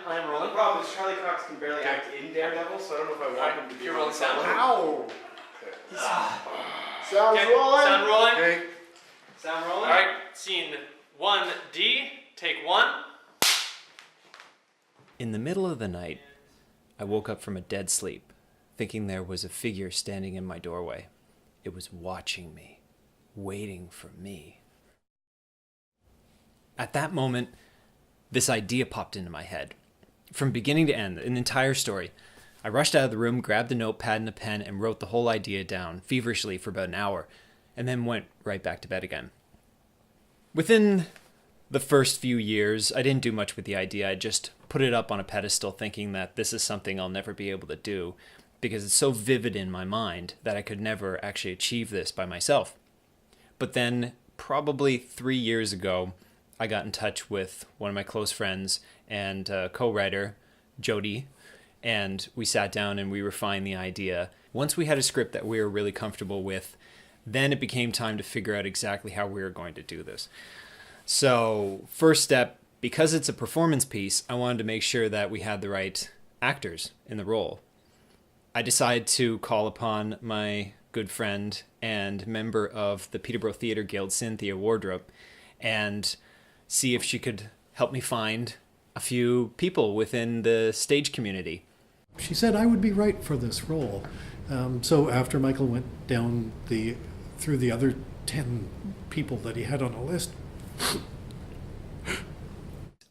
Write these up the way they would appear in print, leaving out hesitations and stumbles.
I am rolling. The problem is Charlie Cox can barely act in Daredevil, so I don't know if I want him to be. You're rolling sound. Ow! Sounds Okay, rolling. sound rolling. Okay. Sound rolling. All right, scene 1D, take 1. In the middle of the night, I woke up from a dead sleep, thinking there was a figure standing in my doorway. It was watching me, waiting for me. At that moment, this idea popped into my head. From beginning to end, an entire story. I rushed out of the room, grabbed a notepad and a pen, and wrote the whole idea down, feverishly for about an hour, and then went right back to bed again. Within the first few years, I didn't do much with the idea. I just put it up on a pedestal thinking that this is something I'll never be able to do because it's so vivid in my mind that I could never actually achieve this by myself. But then, probably 3 years ago, I got in touch with one of my close friends and co-writer, Jody, and we sat down and we refined the idea. Once we had a script that we were really comfortable with, then it became time to figure out exactly how we were going to do this. So, first step, because it's a performance piece, I wanted to make sure that we had the right actors in the role. I decided to call upon my good friend and member of the Peterborough Theatre Guild, Cynthia Wardrop, and see if she could help me find a few people within the stage community. She said I would be right for this role. So after Michael went down through the other 10 people that he had on a list,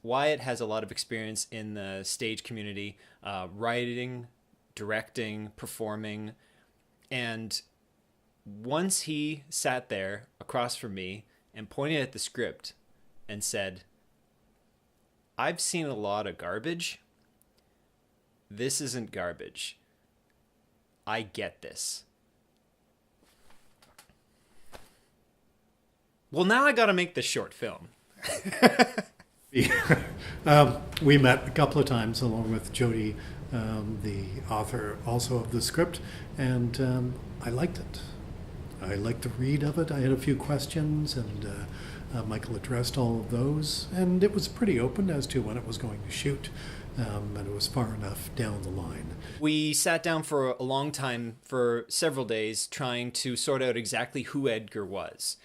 Wyatt has a lot of experience in the stage community, writing, directing, performing, and once he sat there across from me and pointed at the script and said, "I've seen a lot of garbage. This isn't garbage. I get this." Well, now I got to make this short film. we met a couple of times along with Jody, the author also of the script, and I liked it. I liked the read of it. I had a few questions, and Michael addressed all of those, and it was pretty open as to when it was going to shoot, and it was far enough down the line. We sat down for a long time, for several days, trying to sort out exactly who Edgar was,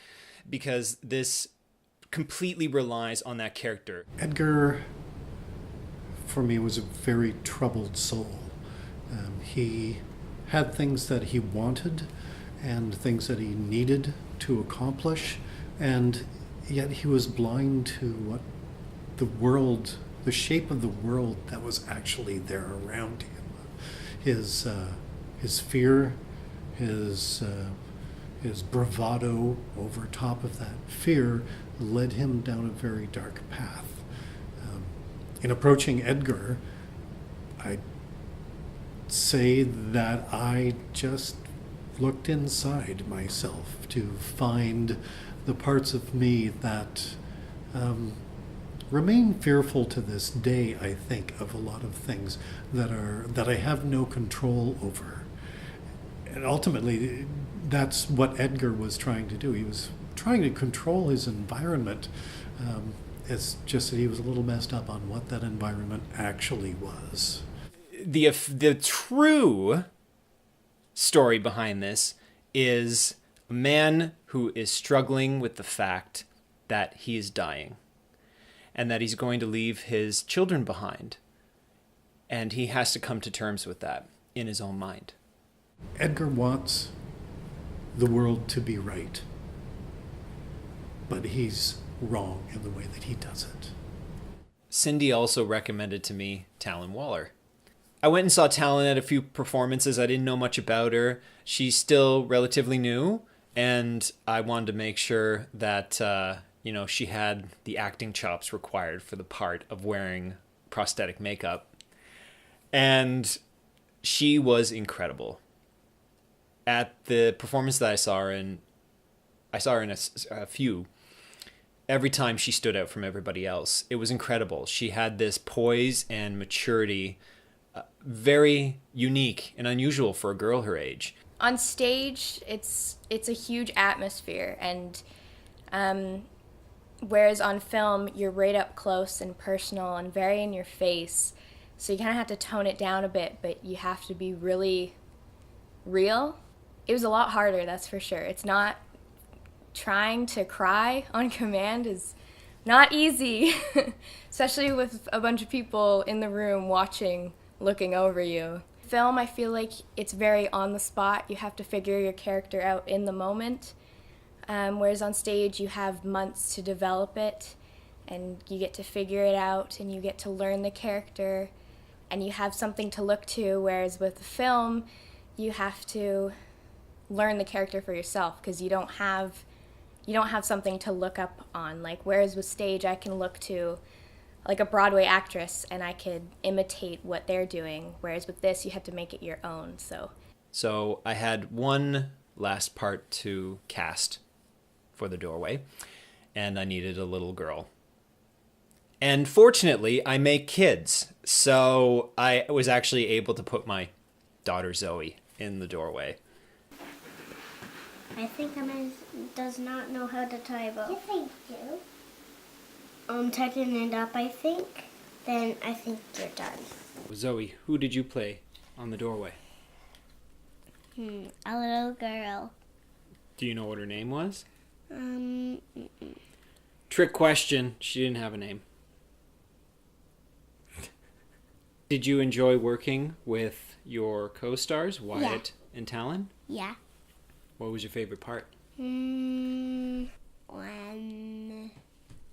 because this completely relies on that character. Edgar, for me, was a very troubled soul. He had things that he wanted and things that he needed to accomplish, and yet he was blind to what the world, the shape of the world that was actually there around him. His fear, his bravado over top of that fear led him down a very dark path. In approaching Edgar, I'd say that I just looked inside myself to find the parts of me that remain fearful to this day, I think, of a lot of things that I have no control over. And ultimately, that's what Edgar was trying to do. He was trying to control his environment. It's just that he was a little messed up on what that environment actually was. The true story behind this is a man who is struggling with the fact that he is dying and that he's going to leave his children behind. And he has to come to terms with that in his own mind. Edgar wants the world to be right, but he's wrong in the way that he does it. Cindy also recommended to me Talon Waller. I went and saw Talon at a few performances. I didn't know much about her. She's still relatively new, and I wanted to make sure that she had the acting chops required for the part of wearing prosthetic makeup. And she was incredible. At the performance that I saw her in a few. Every time she stood out from everybody else. It was incredible. She had this poise and maturity, very unique and unusual for a girl her age. On stage, it's a huge atmosphere, and Whereas on film, you're right up close and personal and very in your face. So you kind of have to tone it down a bit, but you have to be really real. It was a lot harder, that's for sure. It's not, trying to cry on command is not easy, especially with a bunch of people in the room watching, looking over you. Film, I feel like it's very on the spot. You have to figure your character out in the moment. Whereas on stage, you have months to develop it, and you get to figure it out, and you get to learn the character, and you have something to look to. Whereas with the film, you have to learn the character for yourself, because you don't have something to look up on. Like, whereas with stage, I can look to like a Broadway actress and I could imitate what they're doing. Whereas with this, you have to make it your own. So I had one last part to cast for the doorway, and I needed a little girl. And fortunately, I make kids, so I was actually able to put my daughter Zoe in the doorway. I think Emma does not know how to tie a bow. Yes, I do. Tighten it up, I think. Then I think you're done. Zoe, who did you play on the doorway? A little girl. Do you know what her name was? Mm-mm. Trick question. She didn't have a name. Did you enjoy working with your co-stars, Wyatt and Talon? Yeah. What was your favorite part? When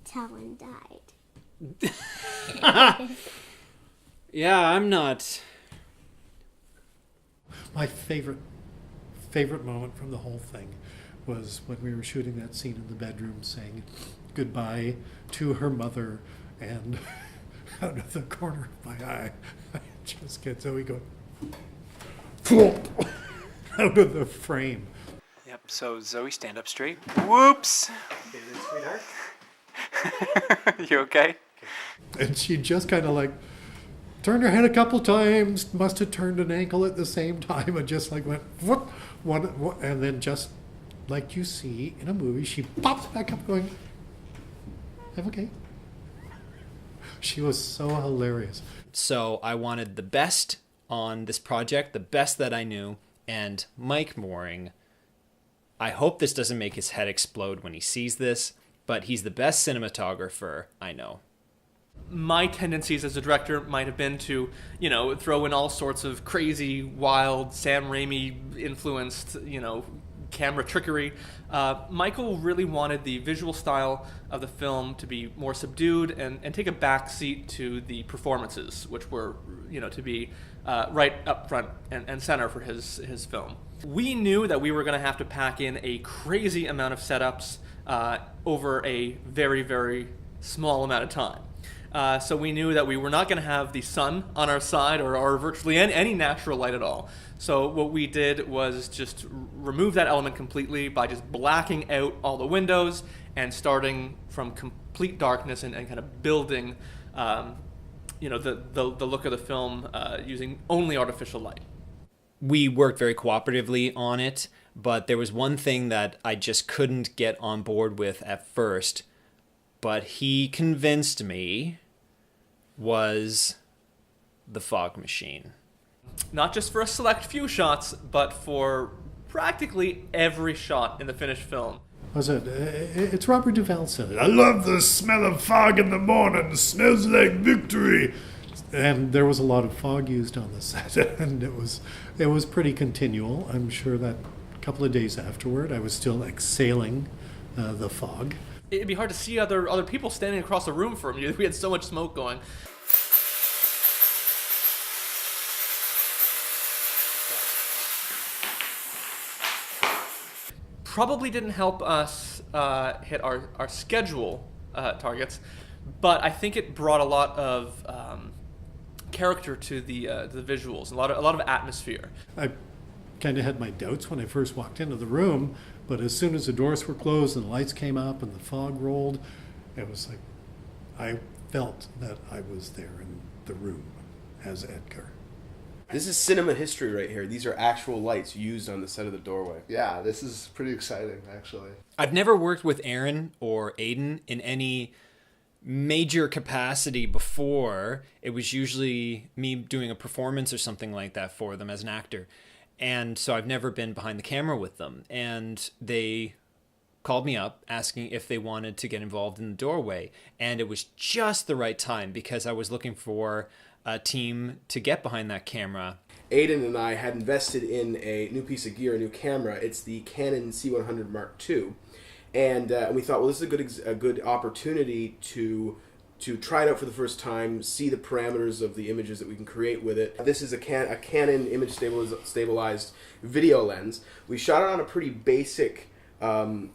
Talon died. Yeah, I'm not. My favorite moment from the whole thing was when we were shooting that scene in the bedroom saying goodbye to her mother, and out of the corner of my eye, I just get Zoe going out of the frame. Yep, so Zoe, stand up straight. Whoops! Okay, then, sweetheart. You okay? And she just kind of like turned her head a couple times, must have turned an ankle at the same time, and just like went whoop, one, and then just like you see in a movie, she pops back up going, I'm okay. She was so hilarious. So I wanted the best on this project, the best that I knew, and Mike Mooring, I hope this doesn't make his head explode when he sees this, but he's the best cinematographer I know. My tendencies as a director might have been to, throw in all sorts of crazy, wild, Sam Raimi influenced, camera trickery. Michael really wanted the visual style of the film to be more subdued and take a back seat to the performances, which were, to be right up front and center for his film. We knew that we were going to have to pack in a crazy amount of setups over a very, very small amount of time. So we knew that we were not going to have the sun on our side or virtually any natural light at all. So what we did was just remove that element completely by just blacking out all the windows and starting from complete darkness and kind of building the look of the film using only artificial light. We worked very cooperatively on it, but there was one thing that I just couldn't get on board with at first, but he convinced me, was the fog machine. Not just for a select few shots, but for practically every shot in the finished film. Was it? It's Robert Duvall said it. I love the smell of fog in the morning. It smells like victory. And there was a lot of fog used on the set, and it was pretty continual. I'm sure that a couple of days afterward, I was still exhaling the fog. It'd be hard to see other people standing across the room from you. We had so much smoke going. Probably didn't help us hit our schedule targets, but I think it brought a lot of character to the visuals, a lot of atmosphere. I kind of had my doubts when I first walked into the room, but as soon as the doors were closed and the lights came up and the fog rolled, it was like I felt that I was there in the room as Edgar. This is cinema history right here. These are actual lights used on the set of the doorway. Yeah, this is pretty exciting, actually. I've never worked with Aaron or Aiden in any major capacity before. It was usually me doing a performance or something like that for them as an actor. And so I've never been behind the camera with them. And they called me up asking if they wanted to get involved in the doorway. And it was just the right time because I was looking for a team to get behind that camera. Aiden and I had invested in a new piece of gear, a new camera. It's the Canon C100 Mark II. And we thought, well, this is a good opportunity to try it out for the first time, see the parameters of the images that we can create with it. This is a Canon image stabilized video lens. We shot it on a pretty basic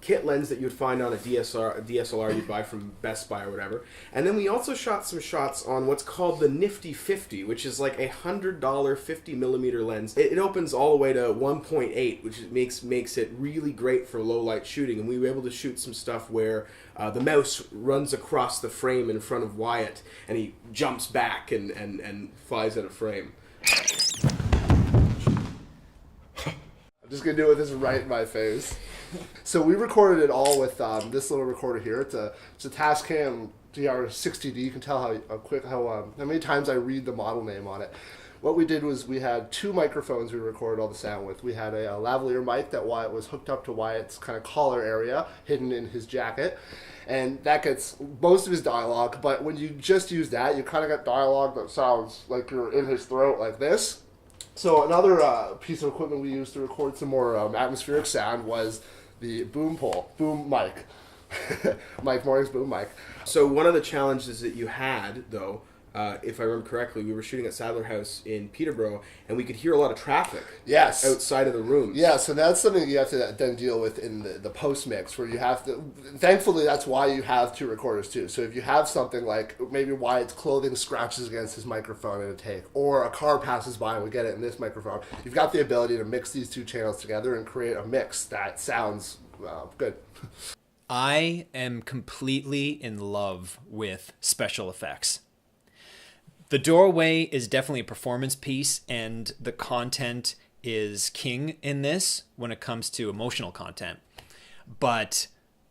kit lens that you would find on a DSLR you'd buy from Best Buy or whatever. And then we also shot some shots on what's called the Nifty 50, which is like a $100 50mm lens. It opens all the way to 1.8, which makes it really great for low light shooting. And we were able to shoot some stuff where the mouse runs across the frame in front of Wyatt, and he jumps back and flies out of frame. I'm just going to do it with this right in my face. So we recorded it all with this little recorder here. It's a Tascam DR60D. You can tell how many times I read the model name on it. What we did was we had two microphones we recorded all the sound with. We had a lavalier mic that Wyatt was hooked up to Wyatt's kind of collar area, hidden in his jacket. And that gets most of his dialogue, but when you just use that, you kind of get dialogue that sounds like you're in his throat like this. So another piece of equipment we used to record some more atmospheric sound was the boom mic. Mike Morning's boom mic. So one of the challenges that you had, though, if I remember correctly, we were shooting at Sadler House in Peterborough, and we could hear a lot of traffic outside of the rooms. Yeah, so that's something you have to then deal with in the post-mix, where you have to... Thankfully, that's why you have two recorders, too. So if you have something like maybe Wyatt's clothing scratches against his microphone in a take, or a car passes by and we get it in this microphone, you've got the ability to mix these two channels together and create a mix that sounds good. I am completely in love with special effects. The doorway is definitely a performance piece, and the content is king in this when it comes to emotional content. But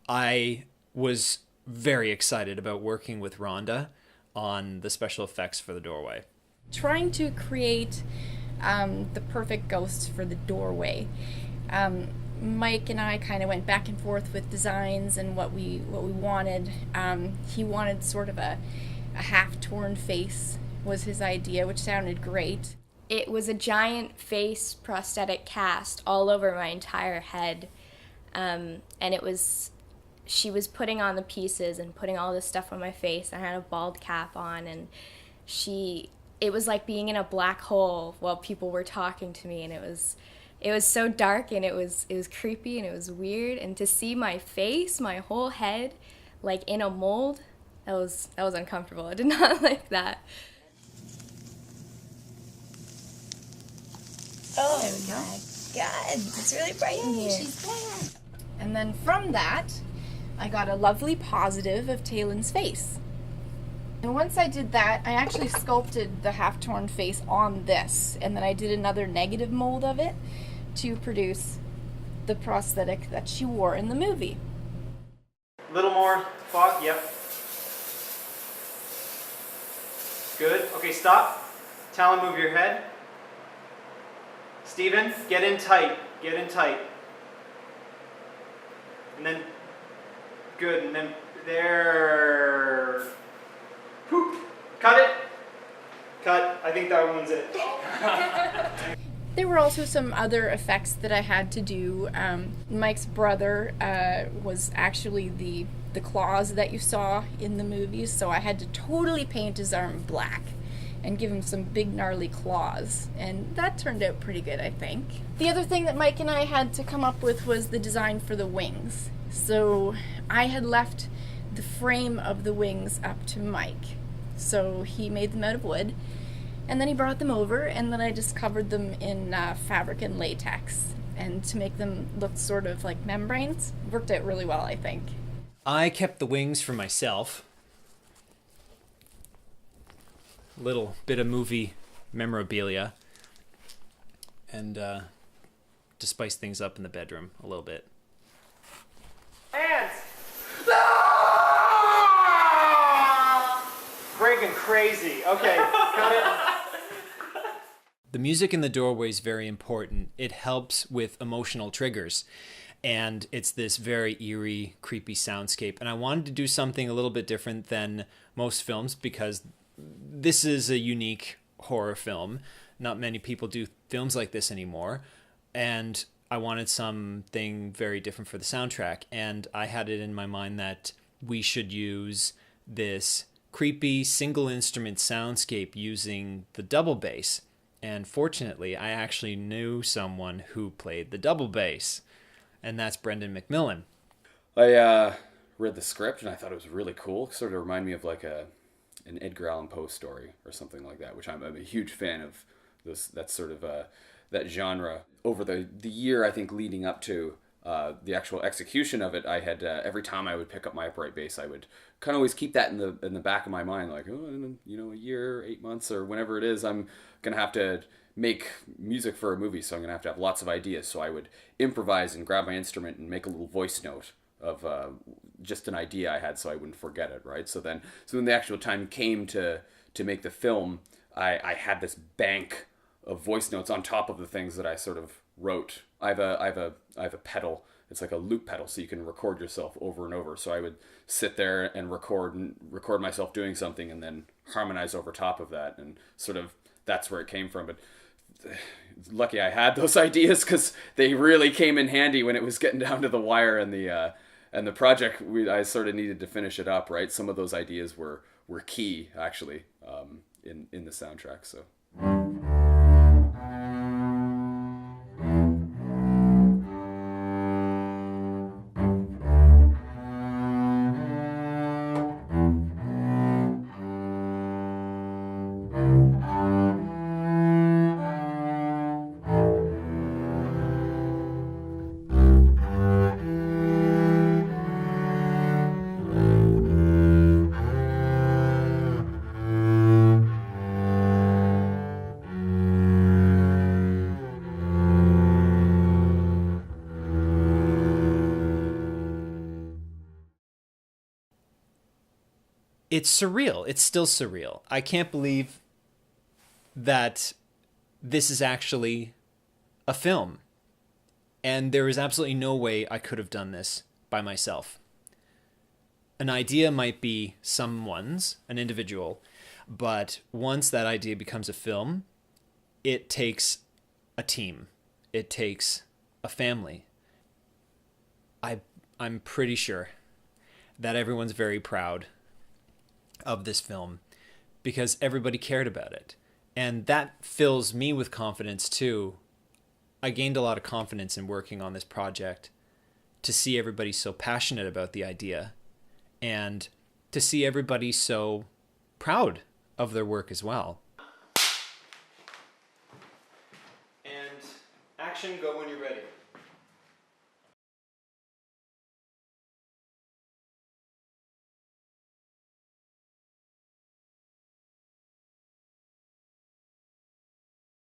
I was very excited about working with Rhonda on the special effects for the doorway. Trying to create the perfect ghost for the doorway. Mike and I kind of went back and forth with designs and what we wanted. He wanted sort of a half-torn face was his idea, which sounded great. It was a giant face prosthetic cast all over my entire head. And she was putting on the pieces and putting all this stuff on my face. I had a bald cap on, and it was like being in a black hole while people were talking to me, and it was so dark, and it was creepy, and it was weird. And to see my face, my whole head, like in a mold, that was uncomfortable. I did not like that. Oh my God, it's really bright in here. She's back. And then from that, I got a lovely positive of Taylor's face. And once I did that, I actually sculpted the half-torn face on this, and then I did another negative mold of it to produce the prosthetic that she wore in the movie. A little more fog, yep. Good, okay, stop. Talon, move your head. Steven, get in tight, And then, good, and then there. Poop, cut it. Cut, I think that one's it. There were also some other effects that I had to do. Mike's brother was actually the claws that you saw in the movies, so I had to totally paint his arm black and give him some big gnarly claws, and that turned out pretty good, I think. The other thing that Mike and I had to come up with was the design for the wings. So I had left the frame of the wings up to Mike, so he made them out of wood, and then he brought them over, and then I just covered them in fabric and latex, and to make them look sort of like membranes. Worked out really well, I think. I kept the wings for myself. Little bit of movie memorabilia. and to spice things up in the bedroom a little bit. Ants! Friggin' crazy. Okay, cut it. The music in the doorway is very important. It helps with emotional triggers. And it's this very eerie, creepy soundscape. And I wanted to do something a little bit different than most films because this is a unique horror film. Not many people do films like this anymore. And I wanted something very different for the soundtrack. And I had it in my mind that we should use this creepy single instrument soundscape using the double bass. And fortunately, I actually knew someone who played the double bass, and that's Brendan McMillan. I read the script and I thought it was really cool. It sort of reminded me of like an Edgar Allan Poe story or something like that, which I'm a huge fan of. That sort of that genre. Over the year, I think leading up to the actual execution of it, I had every time I would pick up my upright bass, I would kind of always keep that in the back of my mind, like, oh, a year, 8 months, or whenever it is, I'm gonna have to make music for a movie, so I'm gonna have to have lots of ideas. So I would improvise and grab my instrument and make a little voice note of just an idea I had, so I wouldn't forget it, right? So when the actual time came to make the film, I had this bank of voice notes on top of the things that I sort of wrote. I have a pedal. It's like a loop pedal, so you can record yourself over and over. So I would sit there and record myself doing something, and then harmonize over top of that, and sort of that's where it came from. But lucky I had those ideas because they really came in handy when it was getting down to the wire and the project. I sort of needed to finish it up, right? Some of those ideas were key actually in the soundtrack. So. It's surreal. It's still surreal. I can't believe that this is actually a film. And there is absolutely no way I could have done this by myself. An idea might be someone's, an individual, but once that idea becomes a film, it takes a team. It takes a family. I'm pretty sure that everyone's very proud of this film because everybody cared about it. And that fills me with confidence too. I gained a lot of confidence in working on this project to see everybody so passionate about the idea and to see everybody so proud of their work as well. And action, go when you're ready.